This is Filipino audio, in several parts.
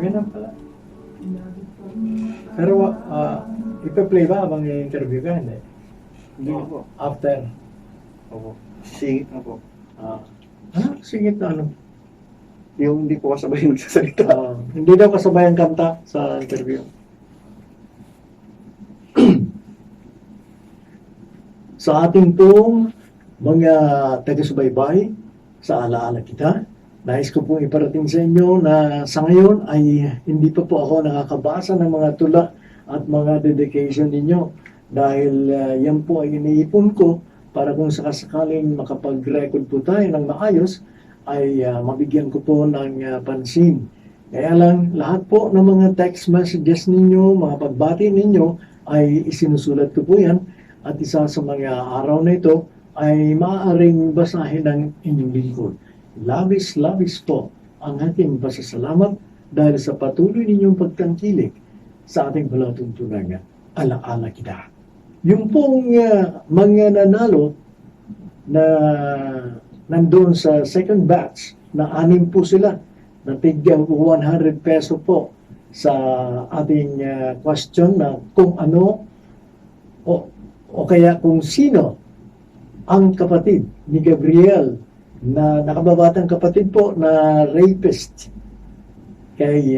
Ganun pala. Pero, ipa-play ba habang i-interview ka? Hindi. Hindi po. After. Opo. Singit na po. Singit na ano? Yung hindi po kasabay nagsasalita. Hindi daw kasabay ang kanta sa interview. Sa ating pong mga taga-subaybay, sa alaala kita, nais ko pong iparating sa inyo na sa ngayon ay hindi pa po ako nakakabasa ng mga tula at mga dedication ninyo dahil yan po ay iniipon ko para kung sakasakaling makapag-record po tayo ng maayos ay mabigyan ko po ng pansin. Kaya lang, lahat po ng mga text messages ninyo, mga pagbati ninyo ay isinusulat ko po yan at isa sa mga araw na ito ay maaaring basahin ng inyong lingkod. Labis po ang ating pasasalamat dahil sa patuloy ninyong pagtangkilik sa ating palatuntunan alaala kita. Yung pong mga nanalo na nandoon sa second batch na 6 po sila na tigyan 100 peso po sa ating question na kung ano o kaya kung sino ang kapatid ni Gabriel na nakababatang kapatid po na rapist kay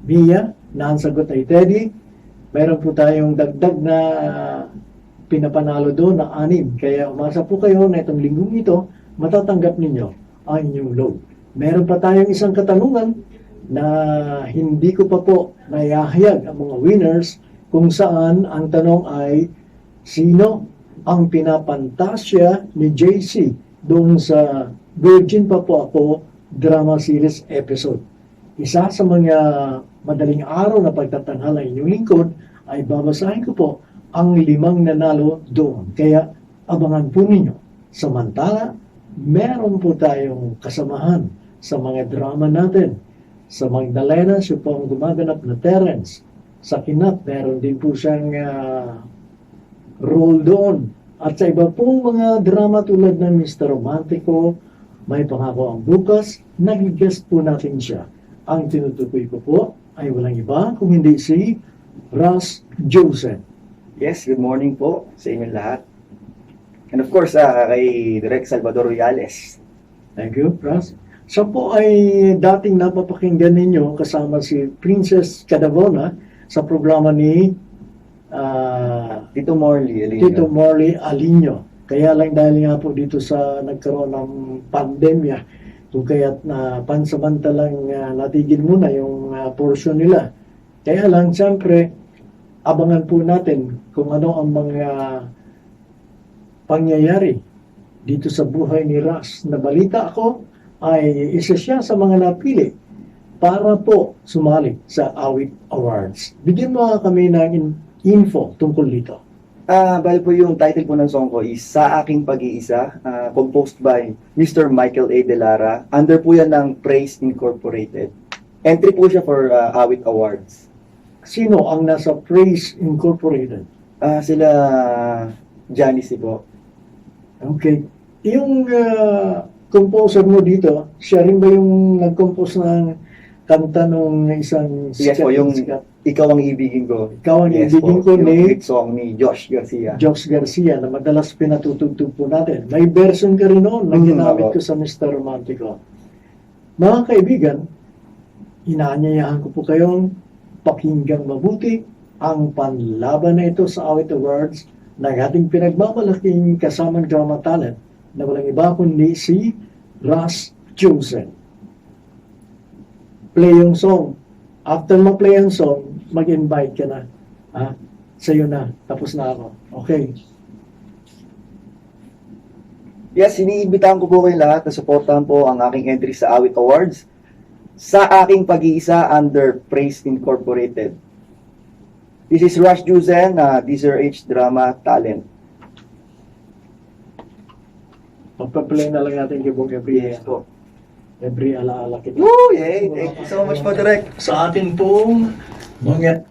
Mia na ang sagot ay Teddy. Meron po tayong dagdag na pinapanalo doon na 6. Kaya umasa po kayo na itong linggong ito matatanggap ninyo ang inyong load. Meron pa tayong isang katanungan na hindi ko pa po nayahayag ang mga winners kung saan ang tanong ay sino ang pinapantasya ni JC doon sa Virgin pa po ako drama series episode. Isa sa mga madaling araw na pagtatanghala inyong lingkod ay babasahin ko po ang 5 nanalo doon. Kaya abangan po ninyo. Samantala, meron po tayong kasamahan sa mga drama natin. Sa Magdalena, siya po ang gumaganap na Terence. Sa Kinap, meron din po siyang role doon. At sa iba pong mga drama tulad ng Mr. Romantico, May Pangako ang Bukas, nag-guest po natin siya. Ang tinutukoy ko po ay walang iba kung hindi si Ross Joseph. Yes, good morning po sa inyong lahat. And of course, kay Direk Salvador Royales. Thank you, Ross. Siya po ay dating napapakinggan ninyo kasama si Princess Cadavona sa programa ni Tito Morley Alino. Tito Morley Alino. Kaya lang dahil nga po dito sa nagkaroon ng pandemya, kung kaya't na pansamantalang natigil muna yung portion nila. Kaya lang, siyempre, abangan po natin kung ano ang mga pangyayari dito sa buhay ni Ras. Na balita ako ay isa siya sa mga napili para po sumali sa Awit Awards. Bigyan mo kami ng info tungkol dito. Bali po yung title po ng song ko is Sa Aking Pag-iisa, composed by Mr. Michael A. De Lara. Under po yan ng Praise Incorporated. Entry po siya for Awit Awards. Sino ang nasa Praise Incorporated? Sila Janice po. Okay. Yung composer mo dito, siya rin ba yung nag-compose ng kanta nung isang Yes po, yung Ikaw ang Ibigin Ko. Ikaw ang Yes Ibigin po, Ko yung ni hit song ni Josh Garcia. Josh Garcia na madalas pinatutugtog po natin. May version ka rin noon na ginamit ko sa Mr. Romantico. Mga kaibigan, inaanyayahan ko po kayong pakinggang mabuti ang panlaban na ito sa Awit Awards ng ating pinagmamalaking kasamang drama talent na walang iba kundi si Ross Joseph. Play yung song. After ma-play ang song, mag-invite ka na. Sa'yo na. Tapos na ako. Okay. Yes, iniimbitahan ko po kayo lahat na supportahan po ang aking entry sa Awit Awards. Sa Aking Pag-iisa under Praise Incorporated. This is Rush Juzen, DZRH Drama Talent. Magpa-play na lang natin yung Yes po. Every alaala kita. Woo! Yay! Thank you so much po, Direk. Sa atin pong mga